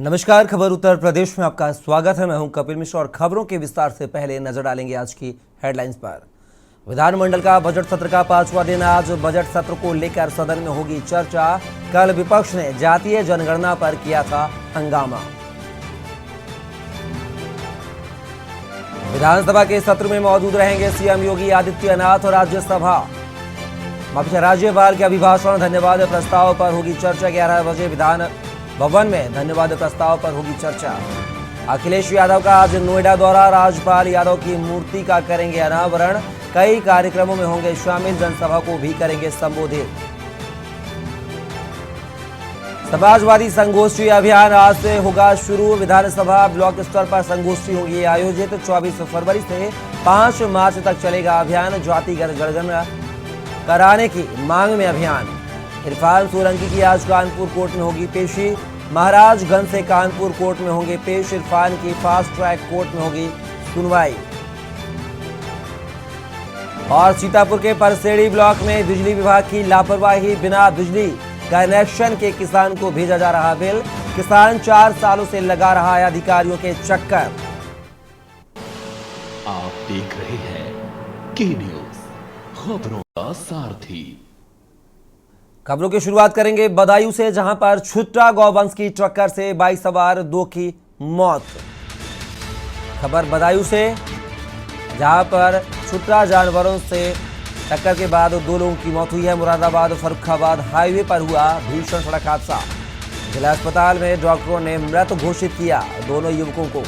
नमस्कार, खबर उत्तर प्रदेश में आपका स्वागत है। मैं हूं कपिल मिश्रा और खबरों के विस्तार से पहले नजर डालेंगे आज की हेडलाइंस पर। विधानमंडल का बजट सत्र का 5वां दिन आज बजट सत्र को लेकर सदन में होगी चर्चा। कल विपक्ष ने जातीय जनगणना पर किया था हंगामा। विधानसभा के सत्र में मौजूद रहेंगे सीएम योगी आदित्यनाथ और राज्यपाल के अभिभाषण धन्यवाद प्रस्ताव पर होगी चर्चा। 11 बजे विधान भवन में धन्यवाद प्रस्ताव पर होगी चर्चा। अखिलेश यादव का आज नोएडा दौरा, राज्यपाल यादव की मूर्ति का करेंगे अनावरण। कई कार्यक्रमों में होंगे शामिल, जनसभा को भी करेंगे संबोधित। समाजवादी संगोष्ठी अभियान आज से होगा शुरू। विधानसभा ब्लॉक स्तर पर संगोष्ठी होगी आयोजित। 24 फरवरी से 5 मार्च तक चलेगा अभियान। जातिगत जनगणना कराने की मांग में अभियान। इरफान सोलंकी की आज कानपुर कोर्ट में होगी पेशी। महाराजगंज से कानपुर कोर्ट में होंगे पेश। इरफान की फास्ट ट्रैक कोर्ट में होगी सुनवाई। और सीतापुर के परसेड़ी ब्लॉक में बिजली विभाग की लापरवाही, बिना बिजली कनेक्शन के किसान को भेजा जा रहा बिल। किसान 4 सालों से लगा रहा है अधिकारियों के चक्कर। आप देख रहे हैं के न्यूज, खबरों का सारथी। खबरों की शुरुआत करेंगे बदायूं से, जहां पर छुट्टा गौवंश की टक्कर से बाइक सवार 2 की मौत। खबर बदायूं से, जहां पर छुट्टा जानवरों से टक्कर के बाद 2 लोगों की मौत हुई है। मुरादाबाद फर्रुखाबाद हाईवे पर हुआ भीषण सड़क हादसा। जिला अस्पताल में डॉक्टरों ने मृत घोषित किया दोनों युवकों को।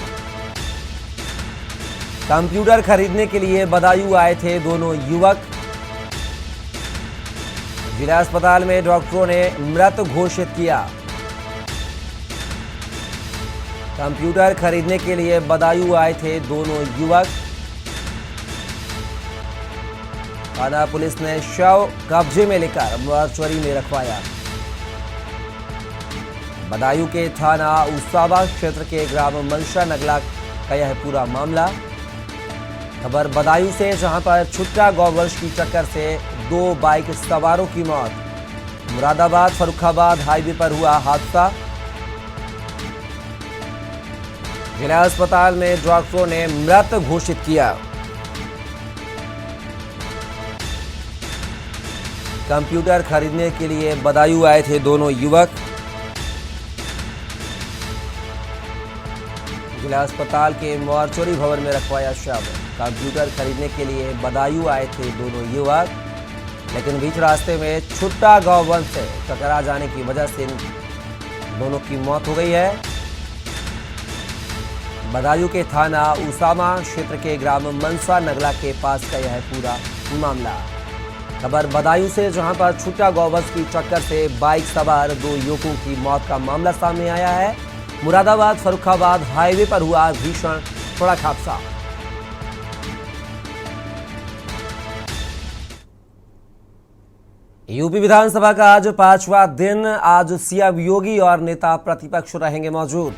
कंप्यूटर खरीदने के लिए बदायूं आए थे दोनों युवक। जिला अस्पताल में डॉक्टरों ने मृत घोषित किया। कंप्यूटर खरीदने के लिए बदायूं आए थे दोनों युवक। थाना पुलिस ने शव कब्जे में लेकर मोर्चरी में रखवाया। बदायूं के थाना उसाबा क्षेत्र के ग्राम मनसा नगला का यह पूरा मामला। खबर बदायूं से, जहां पर छुट्टा गौवंश की टक्कर से 2 बाइक सवारों की मौत। मुरादाबाद फर्रुखाबाद हाईवे पर हुआ हादसा। जिला अस्पताल में डॉक्टरों ने मृत घोषित किया। कंप्यूटर खरीदने के लिए बदायूं आए थे दोनों युवक। जिला अस्पताल के मोर्चरी भवन में रखवाया शव। कंप्यूटर खरीदने के लिए बदायूं आए थे दोनों युवक, लेकिन बीच रास्ते में छुट्टा गौवंश से टकरा जाने की वजह से दोनों की मौत हो गई है। बदायूं के थाना उसामा क्षेत्र के ग्राम मनसा नगला के पास का यह पूरा मामला। खबर बदायूं से, जहां पर छुट्टा गौवंश की टक्कर से बाइक सवार 2 युवकों की मौत का मामला सामने आया है। मुरादाबाद फर्रुखाबाद हाईवे पर हुआ भीषण सड़क हादसा। यूपी विधानसभा का आज 5वां दिन। आज सीएम योगी और नेता प्रतिपक्ष रहेंगे मौजूद।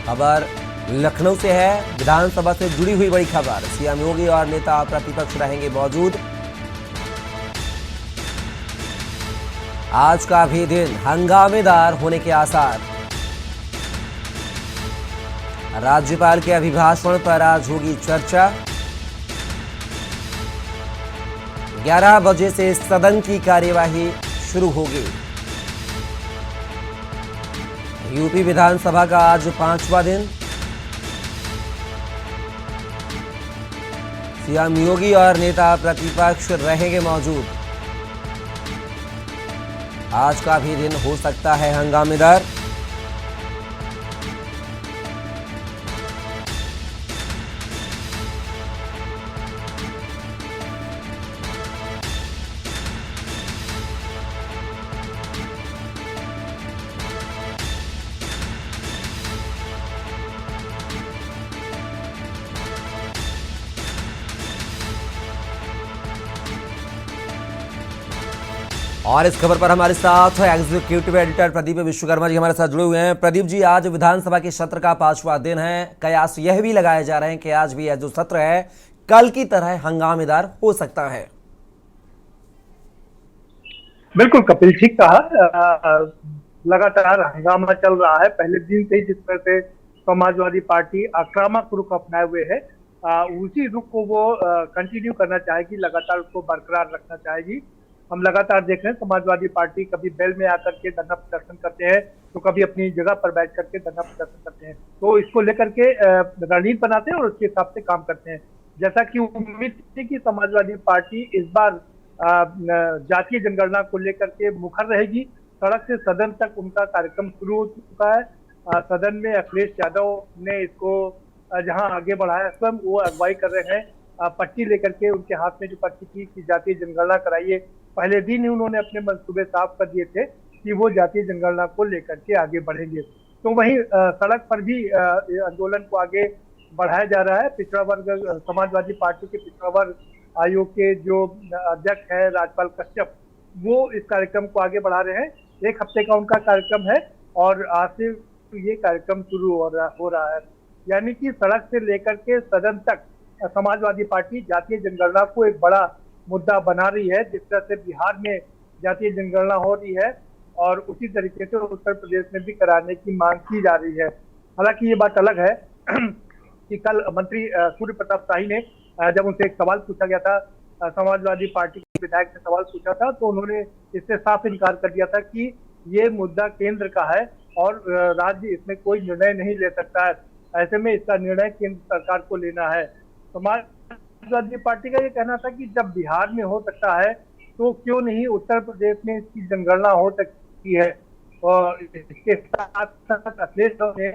खबर लखनऊ से है, विधानसभा से जुड़ी हुई बड़ी खबर। सीएम योगी और नेता प्रतिपक्ष रहेंगे मौजूद। आज का भी दिन हंगामेदार होने के आसार। राज्यपाल के अभिभाषण पर आज होगी चर्चा। 11 बजे से सदन की कार्यवाही शुरू होगी। यूपी विधानसभा का आज 5वां दिन। सीएम योगी और नेता प्रतिपक्ष रहेंगे मौजूद। आज का भी दिन हो सकता है हंगामेदार। और इस खबर पर हमारे साथ एग्जीक्यूटिव एडिटर प्रदीप विश्वकर्मा जी हमारे साथ जुड़े हुए हैं। प्रदीप जी, आज विधानसभा के सत्र का 5वां दिन है। कयास यह भी लगाए जा रहे हैं कि आज भी यह जो सत्र है कल की तरह हंगामेदार हो सकता है। बिल्कुल कपिल, ठीक कहा। लगातार हंगामा चल रहा है। पहले दिन से ही जिस तरह से समाजवादी पार्टी आक्रामक रुख अपनाए हुए है, उसी रुख को वो कंटिन्यू करना चाहेगी, लगातार उसको बरकरार रखना चाहेगी। हम लगातार देख रहे हैं समाजवादी पार्टी कभी बेल में आकर के धरना प्रदर्शन करते हैं, तो कभी अपनी जगह पर बैठ करके धरना प्रदर्शन करते हैं। तो इसको लेकर के रणनीति बनाते हैं और उसके हिसाब से काम करते हैं। जैसा कि उम्मीद थी कि समाजवादी पार्टी इस बार जातीय जनगणना को लेकर के मुखर रहेगी। सड़क से सदन तक उनका कार्यक्रम शुरू हो चुका है। सदन में अखिलेश यादव ने इसको जहां आगे बढ़ाया, स्वयं वो अगुवाई कर रहे हैं। पट्टी लेकर के उनके हाथ में जो पट्टी थी कि जातीय जनगणना कराइए, पहले दिन ही उन्होंने अपने मंसूबे साफ कर दिए थे कि वो जातीय जनगणना को लेकर के आगे बढ़ेंगे। तो वहीं सड़क पर भी आंदोलन को आगे बढ़ाया जा रहा है। पिछड़ा वर्ग समाजवादी पार्टी के पिछड़ा वर्ग आयोग के जो अध्यक्ष है राजपाल कश्यप, वो इस कार्यक्रम को आगे बढ़ा रहे हैं। 1 हफ्ते का उनका कार्यक्रम है और आज से ये कार्यक्रम शुरू हो रहा है। यानी कि सड़क से लेकर के सदन तक समाजवादी पार्टी जातीय जनगणना को एक बड़ा मुद्दा बना रही है। जिस तरह से बिहार में जातीय जनगणना हो रही है और उसी तरीके से उत्तर प्रदेश में भी कराने की मांग की जा रही है। हालांकि ये बात अलग है कि कल मंत्री सूर्य प्रताप शाही ने जब उनसे एक सवाल पूछा गया था, समाजवादी पार्टी के विधायक ने सवाल पूछा था, तो उन्होंने इससे साफ इनकार कर दिया था कि ये मुद्दा केंद्र का है और राज्य इसमें कोई निर्णय नहीं ले सकता है। ऐसे में इसका निर्णय केंद्र सरकार को लेना है। समाजवादी पार्टी का ये कहना था कि जब बिहार में हो सकता है तो क्यों नहीं उत्तर प्रदेश में इसकी जनगणना हो सकती है। और इसके साथ साथ अखिलेश ने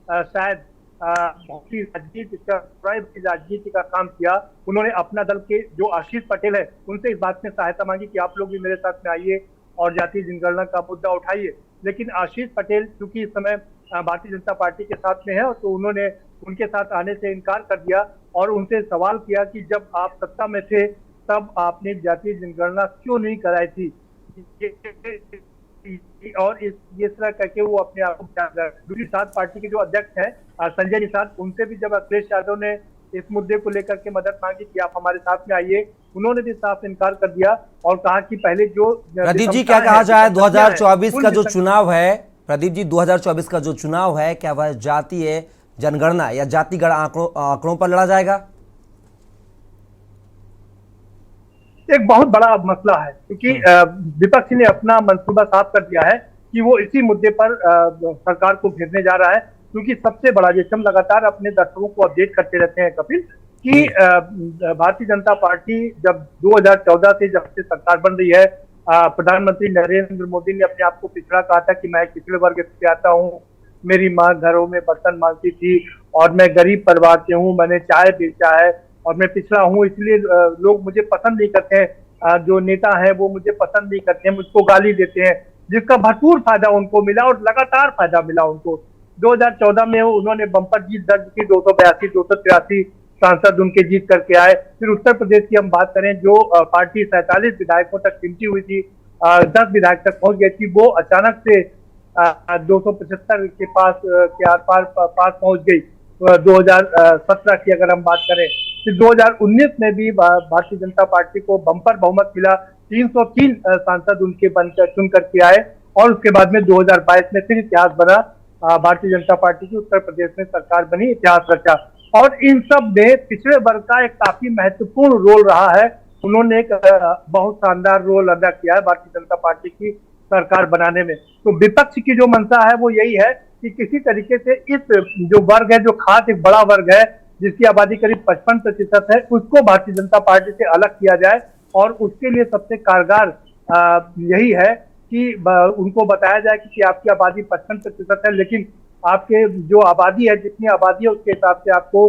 शायद बहुत ही राजनीति का काम किया। उन्होंने अपना दल के जो आशीष पटेल है उनसे इस बात में सहायता मांगी कि आप लोग भी मेरे साथ में आइए और जातीय जनगणना का मुद्दा उठाइए। लेकिन आशीष पटेल चूंकि इस समय भारतीय जनता पार्टी के साथ में है, तो उन्होंने उनके साथ आने से इनकार कर दिया और उनसे सवाल किया कि जब आप सत्ता में थे तब आपने जातीय जनगणना क्यों नहीं कराई थी। और ये तरह करके वो अपने आप को दूसरी साथ पार्टी के जो अध्यक्ष हैं संजय निषाद, उनसे भी जब अखिलेश यादव ने इस मुद्दे को लेकर के मदद मांगी कि आप हमारे साथ में आइए, उन्होंने भी साफ इनकार कर दिया और कहा कि पहले जो प्रदीप जी क्या कहा जाए 2024 का जो चुनाव है, प्रदीप जी 2024 का जो चुनाव है, क्या वह जातीय जनगणना या जातिगण आंकड़ों पर लड़ा जाएगा? एक बहुत बड़ा मसला है क्योंकि विपक्ष ने अपना मंसूबा साफ कर दिया है कि वो इसी मुद्दे पर सरकार को घेरने जा रहा है। क्योंकि सबसे बड़ा, जैसे हम लगातार अपने दर्शकों को अपडेट करते रहते हैं कपिल, कि भारतीय जनता पार्टी जब 2014 से जब से सरकार बन रही है, प्रधानमंत्री नरेंद्र मोदी ने अपने आप को पिछड़ा कहा था कि मैं एक पिछड़े वर्ग से आता हूँ, मेरी माँ घरों में बर्तन मांगती थी और मैं गरीब परिवार से हूँ, मैंने चाय बेचा है और मैं पिछड़ा हूँ, इसलिए लोग मुझे पसंद नहीं करते हैं, जो नेता है वो मुझे पसंद नहीं करते हैं, मुझको गाली देते हैं, जिसका भरपूर फायदा उनको मिला और लगातार फायदा मिला उनको। 2014 में उन्होंने बम्पर जीत दर्ज की, 282 283 सांसद उनके जीत करके आए। फिर उत्तर प्रदेश की हम बात करें, जो पार्टी 47 विधायकों तक सिमटी हुई थी, 10 विधायक तक पहुंच गई थी, वो अचानक से 275 के पास के आर पास पहुंच गई 2017 की अगर हम बात करें। फिर 2019 में भी भारतीय जनता पार्टी को बम्पर बहुमत मिला, 303 सांसद उनके बनकर चुन करके आए और उसके बाद में 2022 में फिर इतिहास बना, भारतीय जनता पार्टी की उत्तर प्रदेश में सरकार बनी, इतिहास रचा। और इन सब में पिछड़े वर्ग का एक काफी महत्वपूर्ण रोल रहा है। उन्होंने एक बहुत शानदार रोल अदा किया है भारतीय जनता पार्टी की सरकार बनाने में। तो विपक्ष की जो मंशा है वो यही है कि किसी तरीके से इस जो वर्ग है, जो खास एक बड़ा वर्ग है जिसकी आबादी करीब 55% है, उसको भारतीय जनता पार्टी से अलग किया जाए। और उसके लिए सबसे कारगर यही है कि उनको बताया जाए कि आपकी आबादी 55% है, लेकिन आपके जो आबादी है, जितनी आबादी है उसके हिसाब से आपको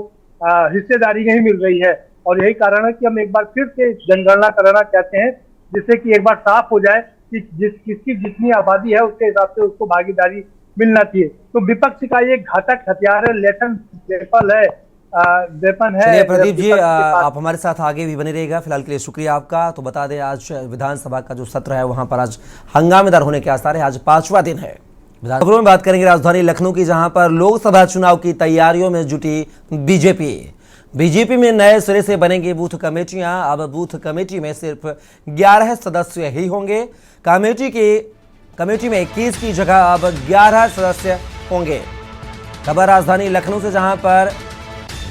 हिस्सेदारी नहीं मिल रही है। और यही कारण है कि हम एक बार फिर से जनगणना कराना चाहते हैं, जिससे कि एक बार साफ हो जाए कि किसकी जितनी आबादी है उसके हिसाब से उसको भागीदारी मिलना चाहिए। तो विपक्ष का ये घातक हथियार है, लेसन वेपन है। चलिए प्रदीप जी, आप हमारे साथ आगे भी बने रहेगा। फिलहाल के लिए शुक्रिया आपका। तो बता दें, आज विधानसभा का जो सत्र है वहां पर आज हंगामेदार होने के आसार है। आज 5वां दिन है। खबरों में बात करेंगे राजधानी लखनऊ की, जहां पर लोकसभा चुनाव की तैयारियों में जुटी बीजेपी में नए सिरे से बनेंगी बूथ कमेटियां। अब बूथ कमेटी में सिर्फ 11 सदस्य ही होंगे। कमेटी के कमेटी में 21 की जगह अब 11 सदस्य होंगे। खबर राजधानी लखनऊ से, जहां पर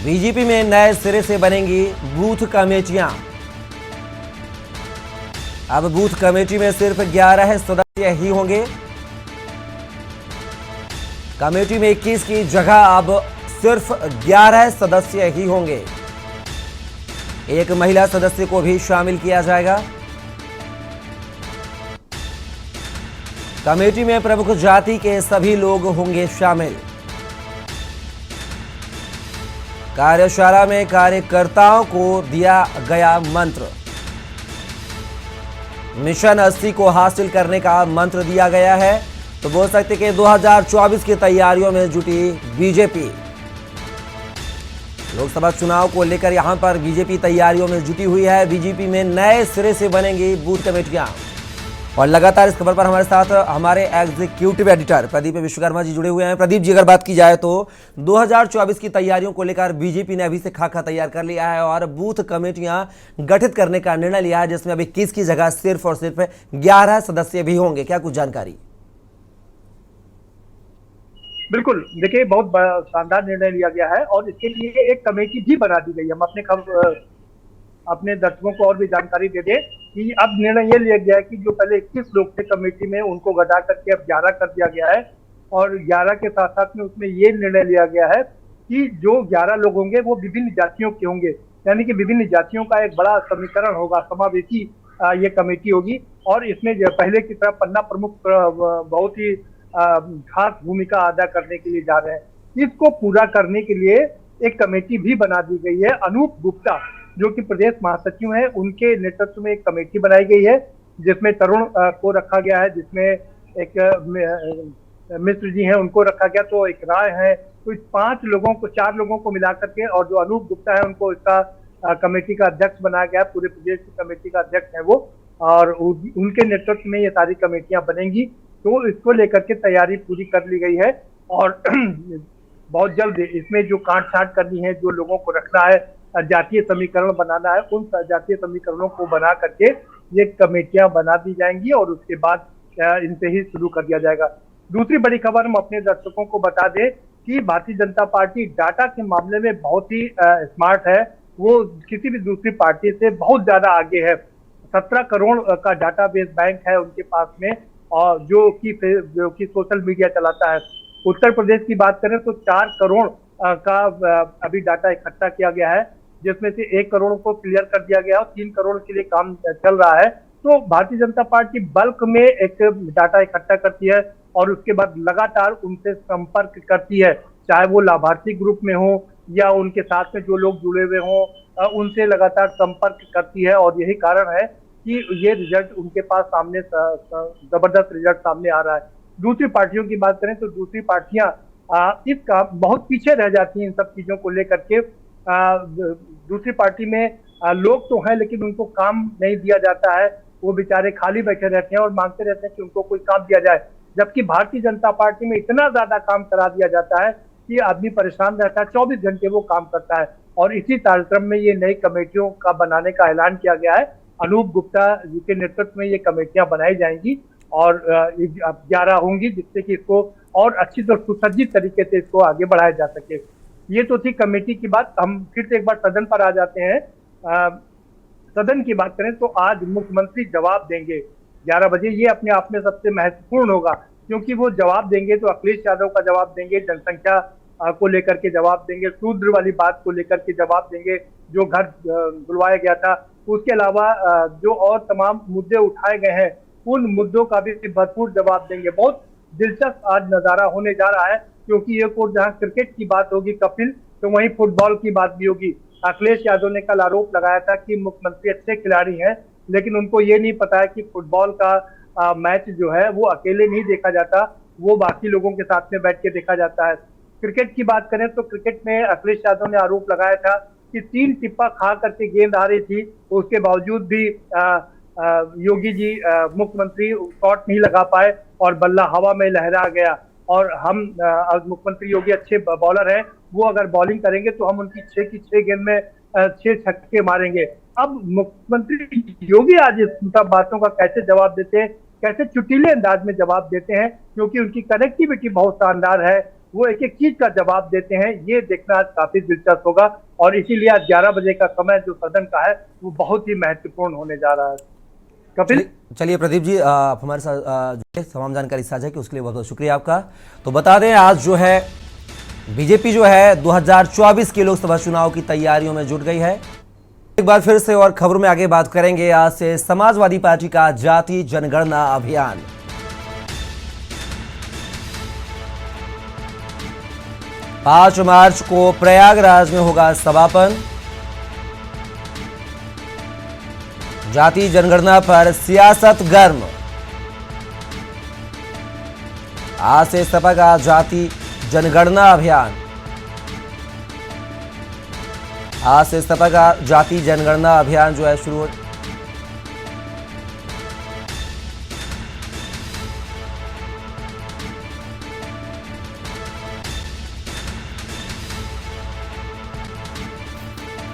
बीजेपी में नए सिरे से बनेंगी बूथ कमेटियां। अब बूथ कमेटी में सिर्फ 11 सदस्य ही होंगे। कमेटी में 21 की जगह अब सिर्फ 11 सदस्य ही होंगे। एक महिला सदस्य को भी शामिल किया जाएगा। कमेटी में प्रमुख जाति के सभी लोग होंगे शामिल। कार्यशाला में कार्यकर्ताओं को दिया गया मंत्र। मिशन 80 को हासिल करने का मंत्र दिया गया है। तो बोल सकते कि 2024 की तैयारियों में जुटी बीजेपी। लोकसभा चुनाव को लेकर यहां पर बीजेपी तैयारियों में जुटी हुई है। बीजेपी में नए सिरे से बनेंगी बूथ कमेटियां। और लगातार इस खबर पर हमारे साथ हमारे एग्जीक्यूटिव एडिटर प्रदीप विश्वकर्मा जी जुड़े हुए हैं। प्रदीप जी, अगर बात की जाए तो 2024 की तैयारियों को लेकर बीजेपी ने अभी से खाका तैयार कर लिया है और बूथ कमेटियां गठित करने का निर्णय लिया है, जिसमें अभी 21 की जगह सिर्फ और सिर्फ 11 सदस्य भी होंगे। क्या कुछ जानकारी? बिल्कुल, देखिए बहुत शानदार निर्णय लिया गया है और इसके लिए एक कमेटी भी बना दी गई है। हम अपने दर्शकों को और भी जानकारी दे दें कि अब निर्णय ये लिया गया है कि जो पहले 21 लोग थे कमेटी में, उनको घटा करके अब 11 कर दिया गया है। और 11 के साथ साथ में उसमें ये निर्णय लिया गया है कि जो 11 लोग होंगे वो विभिन्न जातियों के होंगे, यानी कि विभिन्न जातियों का एक बड़ा समीकरण होगा, समावेशी ये कमेटी होगी। और इसमें पहले की तरह पन्ना प्रमुख बहुत ही खास भूमिका अदा करने के लिए जा रहे हैं। इसको पूरा करने के लिए एक कमेटी भी बना दी गई है। अनूप गुप्ता जो कि प्रदेश महासचिव हैं, उनके नेतृत्व में एक कमेटी बनाई गई है, जिसमें तरुण को रखा गया है, जिसमें एक मिश्र जी हैं उनको रखा गया, तो एक राय है। तो इस 4 लोगों को मिला करके, और जो अनूप गुप्ता है उनको इसका कमेटी का अध्यक्ष बनाया गया है। पूरे प्रदेश की कमेटी का अध्यक्ष है वो, और उनके नेतृत्व में ये सारी कमेटियां बनेंगी। तो इसको लेकर के तैयारी पूरी कर ली गई है और बहुत जल्द इसमें जो काट छांट करनी है, जो लोगों को रखना है, जातीय समीकरण बनाना है, उन जातीय समीकरणों को बना करके ये कमेटियां बना दी जाएंगी और उसके बाद इनसे ही शुरू कर दिया जाएगा। दूसरी बड़ी खबर हम अपने दर्शकों को बता दें कि भारतीय जनता पार्टी डाटा के मामले में बहुत ही स्मार्ट है। वो किसी भी दूसरी पार्टी से बहुत ज्यादा आगे है। 17 करोड़ का डाटाबेस बैंक है उनके पास में, और जो कि सोशल मीडिया चलाता है। उत्तर प्रदेश की बात करें तो 4 करोड़ का अभी डाटा इकट्ठा किया गया है, जिसमें से 1 करोड़ को क्लियर कर दिया गया और 3 करोड़ के लिए काम चल रहा है। तो भारतीय जनता पार्टी बल्क में एक डाटा इकट्ठा करती है और उसके बाद लगातार उनसे संपर्क करती है, चाहे वो लाभार्थी ग्रुप में हो या उनके साथ में जो लोग जुड़े हुए हों, उनसे लगातार संपर्क करती है। और यही कारण है कि ये रिजल्ट उनके पास सामने जबरदस्त रिजल्ट सामने आ रहा है। दूसरी पार्टियों की बात करें तो दूसरी पार्टियां इसका बहुत पीछे रह जाती हैं इन सब चीजों को लेकर के। दूसरी पार्टी में लोग तो हैं लेकिन उनको काम नहीं दिया जाता है, वो बेचारे खाली बैठे रहते हैं और मांगते रहते हैं कि उनको कोई काम दिया जाए। जबकि भारतीय जनता पार्टी में इतना ज्यादा काम करा दिया जाता है कि आदमी परेशान रहता है, 24 घंटे वो काम करता है। और इसी कार्यक्रम में ये नई कमेटियों का बनाने का ऐलान किया गया है। अनूप गुप्ता जी के नेतृत्व में ये कमेटियां बनाई जाएंगी और 11 होंगी, जिससे कि इसको और अच्छी तरह सुसज्जित तरीके से इसको आगे बढ़ाया जा सके। ये तो थी कमेटी की बात। हम फिर से एक बार सदन पर आ जाते हैं। सदन की बात करें तो आज मुख्यमंत्री जवाब देंगे 11 बजे। ये अपने आप में सबसे महत्वपूर्ण होगा, क्योंकि वो जवाब देंगे तो अखिलेश यादव का जवाब देंगे, जनसंख्या को लेकर के जवाब देंगे, शूद्र वाली बात को लेकर के जवाब देंगे, जो घर बुलवाया गया था। उसके अलावा जो और तमाम मुद्दे उठाए गए हैं, उन मुद्दों का भी भरपूर जवाब देंगे। बहुत दिलचस्प आज नजारा होने जा रहा है, क्योंकि एक और जहां क्रिकेट की बात होगी कपिल, तो वहीं फुटबॉल की बात भी होगी। अखिलेश यादव ने कल आरोप लगाया था कि मुख्यमंत्री अच्छे खिलाड़ी हैं, लेकिन उनको ये नहीं पता है कि फुटबॉल का मैच जो है वो अकेले नहीं देखा जाता, वो बाकी लोगों के साथ में बैठ के देखा जाता है। क्रिकेट की बात करें तो क्रिकेट में अखिलेश यादव ने आरोप लगाया था कि 3 टिप्पा खा करके गेंद आ रही थी, उसके बावजूद भी योगी जी मुख्यमंत्री शॉट नहीं लगा पाए और बल्ला हवा में लहरा गया। और हम मुख्यमंत्री योगी अच्छे बॉलर हैं, वो अगर बॉलिंग करेंगे तो हम उनकी 6 की 6 गेंद में 6 छक्के मारेंगे। अब मुख्यमंत्री योगी आज इन सब बातों का कैसे जवाब देते हैं, कैसे चुटीले अंदाज में जवाब देते हैं, क्योंकि उनकी कनेक्टिविटी बहुत शानदार है। वो एक एक चीज का जवाब देते हैं, ये देखना आज काफी दिलचस्प होगा। और इसीलिए आज 11 बजे का समय जो सदन का है वो बहुत ही महत्वपूर्ण होने जा रहा है। कपिल, चलिए प्रदीप जी, आप हमारे साथ जो है तमाम जानकारी साझा की उसके लिए बहुत बहुत शुक्रिया आपका। तो बता दें, आज जो है बीजेपी जो है 2024 के लोकसभा चुनाव की तैयारियों में जुट गई है। एक बार फिर से और खबरों में आगे बात करेंगे। आज से समाजवादी पार्टी का जाति जनगणना अभियान 5 मार्च को प्रयागराज में होगा समापन। जाति जनगणना पर सियासत गर्म। आज से सपा का जाति जनगणना अभियान। आज से सपा का जाति जनगणना अभियान जो है शुरू हो।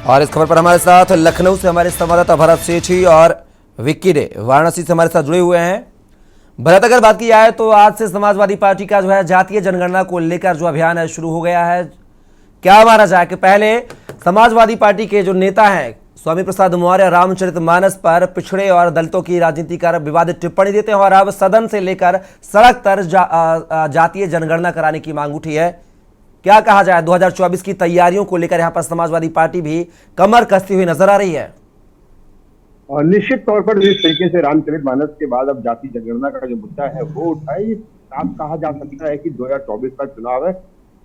और इस खबर पर हमारे साथ लखनऊ से हमारे संवाददाता भरत सेठी और विक्की डे वाराणसी से हमारे साथ जुड़े हुए हैं। भरत, अगर बात की जाए तो आज से समाजवादी पार्टी का जो है जातीय जनगणना को लेकर जो अभियान है शुरू हो गया है। क्या माना जाए कि पहले समाजवादी पार्टी के जो नेता हैं स्वामी प्रसाद मौर्य रामचरितमानस पर पिछड़े और दलितों की राजनीति कर विवादित टिप्पणी देते हैं और अब सदन से लेकर सड़क तक जातीय जनगणना कराने की मांग उठी है। क्या कहा जाए, 2024 की तैयारियों को लेकर यहाँ पर समाजवादी पार्टी भी कमर कसती हुई नजर आ रही है। और निश्चित तौर पर जिस तरीके से रामचरितमानस के बाद अब जाति जनगणना का जो मुद्दा है वो उठा है, साफ कहा जा सकता है कि 2024 का चुनाव है।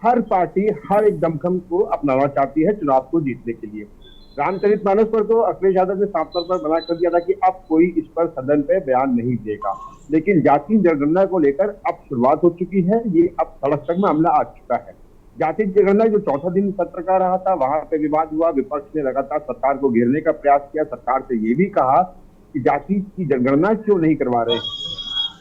हर पार्टी हर एक दमखम को अपनाना चाहती है चुनाव को जीतने के लिए। रामचरितमानस पर तो अखिलेश यादव ने साफ तौर पर मना कर दिया था कि अब कोई इस पर सदन पे बयान नहीं देगा, लेकिन जाति जनगणना को लेकर अब शुरुआत हो चुकी है। ये अब सड़क तक मामला आ चुका है। जाति जनगणना जो चौथा दिन सत्र का रहा था, वहां पे विवाद हुआ। विपक्ष ने लगातार सरकार को घेरने का प्रयास किया। सरकार से ये भी कहा कि जाति की जनगणना क्यों नहीं करवा रहे।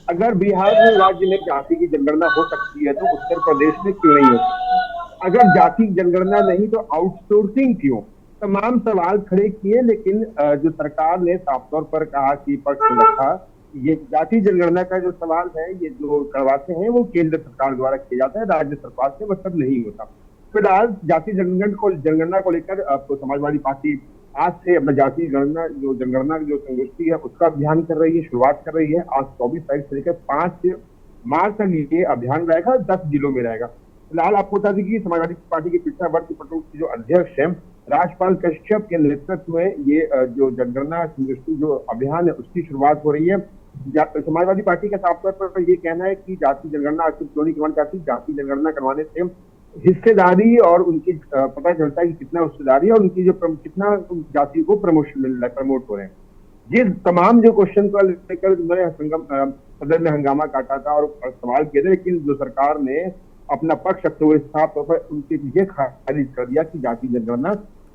अगर बिहार में राज्य में जाति की जनगणना हो सकती है तो उत्तर प्रदेश में क्यों नहीं हो सकती? अगर जाति जनगणना नहीं तो आउटसोर्सिंग क्यों? तमाम सवाल खड़े किए, लेकिन जो सरकार ने साफ तौर पर कहा कि पक्ष रखा। ये जाति जनगणना का जो सवाल है, ये जो करवाते हैं वो केंद्र सरकार द्वारा किया जाता है, राज्य सरकार से मतलब नहीं होता। फिलहाल जाति जनगणना को लेकर आपको समाजवादी पार्टी आज से अपना जाति जनगणना जो संगोष्ठी है उसका अभियान कर रही है, शुरुआत कर रही है। आज 24 तारीख से लेकर 5 मार्च तक ये अभियान रहेगा, 10 जिलों में रहेगा। फिलहाल आपको बता दें कि समाजवादी पार्टी के पिछड़ा वर्ग पटोल की जो अध्यक्ष है राजपाल कश्यप के नेतृत्व में ये जो जनगणना संगोष्ठी जो अभियान है उसकी शुरुआत हो रही है। समाजवादी पार्टी का साफ तौर पर ये कहना है कि जाति जनगणना आखिर क्यों नहीं करवानी चाहती। जाति जनगणना करवाने से हिस्सेदारी और उनकी पता चलता है कि कितना हिस्सेदारी और उनकी जो कितना जाति को प्रमोशन मिल रहा है, प्रमोट हो रहे हैं। ये तमाम जो क्वेश्चन को लेकर उन्होंने सदन में हंगामा काटा था और सवाल किए थे, लेकिन जो सरकार ने अपना पक्ष रखते हुए साफ तौर पर उनके पीछे खारिज कर दिया कि जाति जनगणना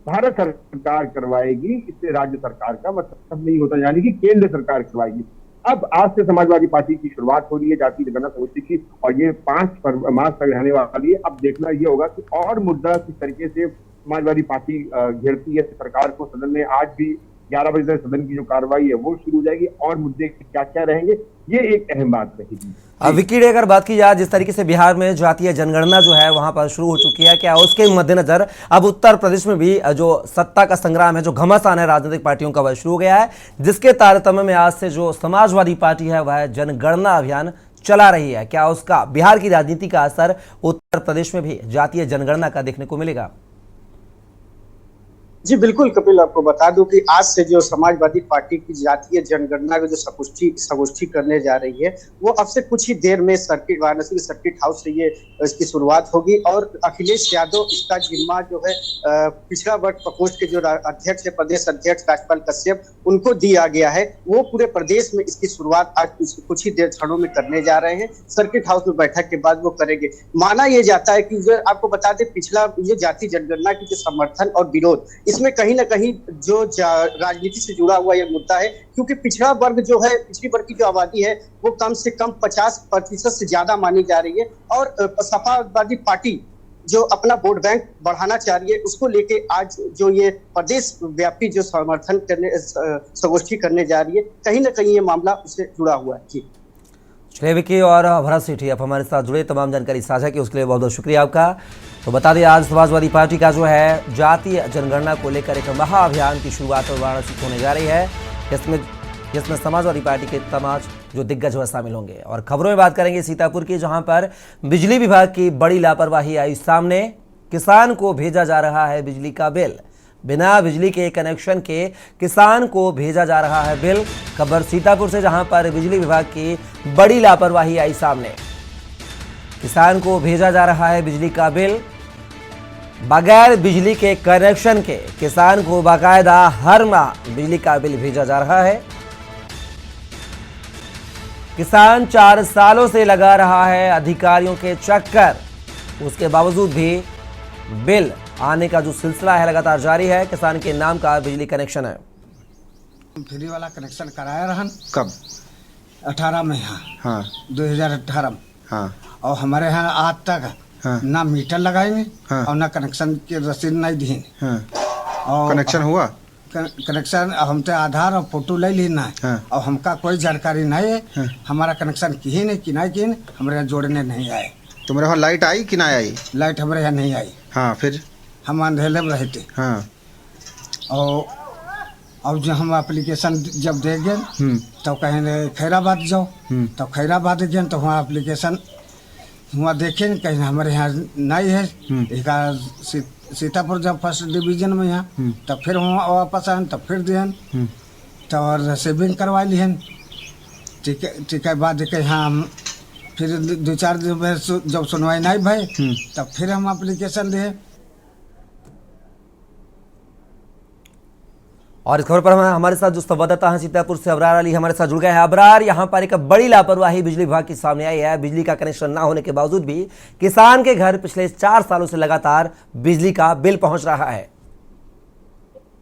भारत सरकार करवाएगी, इससे राज्य सरकार का मतलब नहीं होता, यानी कि केंद्र सरकार करवाएगी। अब आज से समाजवादी पार्टी की शुरुआत हो रही है जाति जनगणना संगोष्ठी की और ये 5 मार्च तक रहने वाली है। अब देखना ये होगा कि और मुद्दा किस तरीके से समाजवादी पार्टी घेरती है सरकार को। सदन में आज भी 11 बजे तक सदन की जो कार्रवाई है वो शुरू हो जाएगी और मुद्दे क्या क्या रहेंगे, ये एक अहम बात रहेगी। विकी डे, अगर बात की जाए जिस तरीके से बिहार में जातीय जनगणना जो है वहां पर शुरू हो चुकी है, क्या उसके मद्देनजर अब उत्तर प्रदेश में भी जो सत्ता का संग्राम है, जो घमासान है राजनीतिक पार्टियों का, वह शुरू हो गया है, जिसके तारतम्य में आज से जो समाजवादी पार्टी है वह जनगणना अभियान चला रही है। क्या उसका बिहार की राजनीति का असर उत्तर प्रदेश में भी जातीय जनगणना का देखने को मिलेगा? जी बिल्कुल कपिल, आपको बता दूं कि आज से जो समाजवादी पार्टी की जातीय जनगणना की जो संगोष्ठी करने जा रही है वो अब से कुछ ही देर में वाराणसी के सर्किट हाउस से ये इसकी शुरुआत होगी और अखिलेश यादव इसका जिम्मा जो है पिछड़ा वर्ग प्रकोष्ठ के जो अध्यक्ष है, प्रदेश अध्यक्ष राजपाल कश्यप, उनको दिया गया है। वो पूरे प्रदेश में इसकी शुरुआत आज कुछ ही देर क्षणों में करने जा रहे हैं। सर्किट हाउस में बैठक के बाद वो करेंगे। माना यह जाता है कि आपको बता दें पिछला ये जाति जनगणना की जो समर्थन और विरोध, इसमें कहीं ना कहीं जो राजनीति से जुड़ा हुआ यह मुद्दा है, क्योंकि पिछड़ा वर्ग जो है, पिछड़ी वर्ग की जो आबादी है वो कम से कम 50% से ज्यादा मानी जा रही है और समाजवादी पार्टी जो अपना वोट बैंक बढ़ाना चाह रही है उसको लेके आज जो ये प्रदेश व्यापी जो समर्थन करने संगोष्ठी करने जा रही है, कहीं ना कहीं ये मामला उससे जुड़ा हुआ है। जी चलिए विकी और भरत सेठी आप हमारे साथ जुड़े, तमाम जानकारी साझा की, उसके लिए बहुत बहुत शुक्रिया आपका। तो बता दें आज समाजवादी पार्टी का जो है जातीय जनगणना को लेकर एक महाअभियान की शुरुआत वाराणसी से होने जा रही है, जिसमें समाजवादी पार्टी के तमाम जो दिग्गज वह शामिल होंगे। और खबरों में बात करेंगे सीतापुर की, जहां पर बिजली विभाग की बड़ी लापरवाही आई सामने। किसान को भेजा जा रहा है बिजली का बिल, बिना बिजली के कनेक्शन के किसान को भेजा जा रहा है बिल। खबर सीतापुर से, जहां पर बिजली विभाग की बड़ी लापरवाही आई सामने। किसान को भेजा जा रहा है बिजली का बिल, बगैर बिजली के कनेक्शन के किसान को बाकायदा हर माह बिजली का बिल भेजा जा रहा है। किसान 4 सालों से लगा रहा है अधिकारियों के चक्कर, उसके बावजूद भी बिल आने का जो सिलसिला है लगातार जारी है। किसान के नाम का बिजली कनेक्शन है। फ्री वाला कनेक्शन कराया रहन कब? 18 में। हाँ 2018 में। हाँ और हमारे यहाँ आज तक हाँ। ना मीटर लगाएंगे हाँ। और ना कनेक्शन की रसीद नहीं दी। हाँ। और कनेक्शन हुआ? कनेक्शन हम तो आधार और फोटो ले लेना है। हाँ। और हमका कोई जानकारी नहीं है। हाँ। हमारा कनेक्शन की नहीं कि नहीं की, हमारे यहाँ जोड़ने नहीं आए। तुम्हारे वहाँ लाइट आई कि ना आई? लाइट हमारे यहाँ नहीं आई। हाँ फिर? हम अंधेरे में रहते। हाँ। और अब जो हम एप्लीकेशन जब देंगे तो कहें खैराबाद जाओ, तो खैराबाद गए तो वहाँ एप्लीकेशन वहाँ देखे कहीं हमारे यहाँ नहीं है। एक सीतापुर जब फर्स्ट डिवीजन में यहाँ, तब फिर वहाँ वापस आए, तब फिर दिहन, तो रिसीविंग करवा लिहन। ठीक है बाद के यहाँ हम फिर 2-4 दिन में जब सुनवाई नहीं भाई, तब फिर हम एप्लीकेशन दिए। और इस खबर पर हमारे साथ जो संवाददाता हैं सीतापुर से अबरार अली हमारे साथ जुड़ गए हैं। अबरार, यहाँ पर एक बड़ी लापरवाही बिजली विभाग की सामने आई है। बिजली का कनेक्शन ना होने के बावजूद भी किसान के घर पिछले 4 सालों से लगातार बिजली का बिल पहुंच रहा है।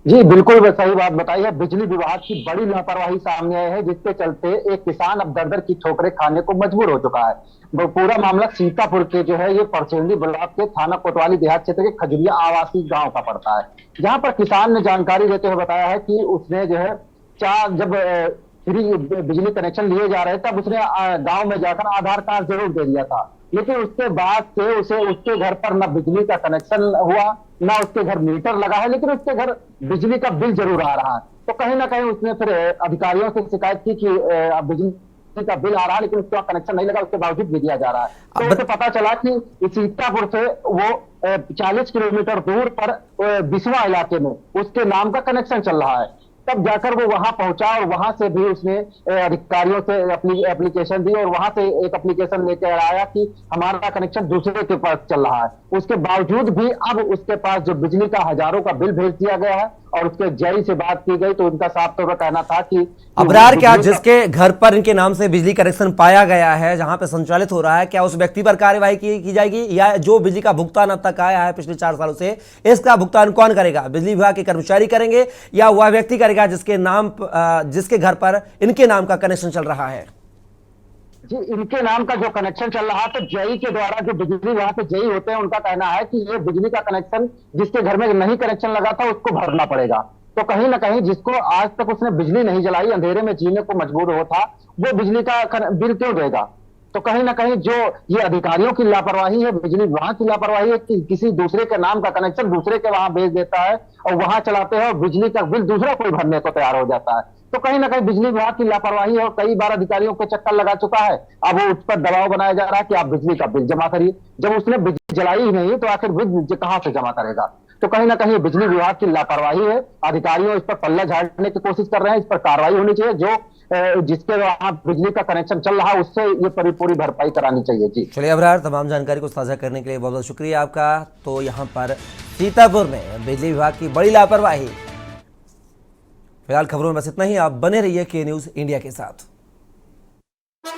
जी बिल्कुल सही बात बताई है। बिजली विभाग की बड़ी लापरवाही सामने आई है, जिसके चलते एक किसान अब दर-दर की ठोकरें खाने को मजबूर हो चुका है। वो पूरा मामला सीतापुर के जो है ये परचेंडी ब्लॉक के थाना कोतवाली देहात क्षेत्र के खजुरिया आवासीय गांव का पड़ता है, जहां पर किसान ने जानकारी देते हुए बताया है कि उसने जो है जब फ्री बिजली कनेक्शन लिए जा रहे तब उसने गाँव में जाकर आधार कार्ड जरूर दे दिया था, लेकिन उसके बाद से उसे उसके घर पर न बिजली का कनेक्शन हुआ, ना उसके घर मीटर लगा है, लेकिन उसके घर बिजली का बिल जरूर आ रहा है। तो कहीं ना कहीं उसने फिर अधिकारियों से शिकायत की कि बिजली का बिल आ रहा है लेकिन उसका कनेक्शन नहीं लगा, उसके बावजूद भी दिया जा रहा है। तो उसे पता चला कि सीतापुर से वो 40 किलोमीटर दूर पर बिस्वा इलाके में उसके नाम का कनेक्शन चल रहा है। तब जाकर वो वहां पहुंचा और वहां से भी उसने अधिकारियों से अपनी एप्लीकेशन दी और वहां से एक एप्लीकेशन लेकर आया कि हमारा कनेक्शन दूसरे के पास चल रहा है। उसके बावजूद भी अब उसके पास जो बिजली का हजारों का बिल भेज दिया गया है और उसके जय से बात की गई तो उनका साफ तौर पर कहना था कि अबरार, क्या जिसके घर पर इनके नाम से बिजली कनेक्शन पाया गया है, जहां पे संचालित हो रहा है, क्या उस व्यक्ति पर कार्यवाही की जाएगी या जो बिजली का भुगतान अब तक आया है पिछले 4 सालों से, इसका भुगतान कौन करेगा? बिजली विभाग के कर्मचारी करेंगे या वह व्यक्ति करेगा जिसके घर पर इनके नाम का कनेक्शन चल रहा है? जी इनके नाम का जो कनेक्शन चल रहा है तो जेई के द्वारा जो बिजली वहां पे जेई होते हैं उनका कहना है कि ये बिजली का कनेक्शन जिसके घर में नहीं कनेक्शन लगा था उसको भरना पड़ेगा। तो कहीं ना कहीं जिसको आज तक उसने बिजली नहीं जलाई, अंधेरे में जीने को मजबूर हो था, वो बिजली का बिल क्यों देगा? तो कहीं ना कहीं जो ये अधिकारियों की लापरवाही है, बिजली विभाग की लापरवाही है कि किसी दूसरे के नाम का कनेक्शन दूसरे के वहां भेज देता है और वहां चलाते हैं और बिजली का बिल दूसरा कोई भरने को तैयार हो जाता है। तो कहीं ना कहीं बिजली विभाग की लापरवाही है और कई बार अधिकारियों को चक्कर लगा चुका है। अब वो उस पर दबाव बनाया जा रहा है कि आप बिजली का बिल जमा करिए, जब उसने बिजली जलाई ही नहीं तो आखिर बिल कहां से जमा करेगा? तो कहीं ना कहीं बिजली विभाग की लापरवाही है। अधिकारियों इस पर पल्ला झाड़ने की कोशिश कर रहे हैं, इस पर कार्रवाई होनी चाहिए। जो जिसके वहां बिजली का कनेक्शन चल रहा है उससे ये पूरी भरपाई करानी चाहिए। जी चलिए अबरार, तमाम जानकारी को साझा करने के लिए बहुत बहुत शुक्रिया आपका। तो यहाँ पर सीतापुर में बिजली विभाग की बड़ी लापरवाही। फिलहाल खबरों में बस इतना ही। आप बने रहिए के न्यूज़ इंडिया के साथ।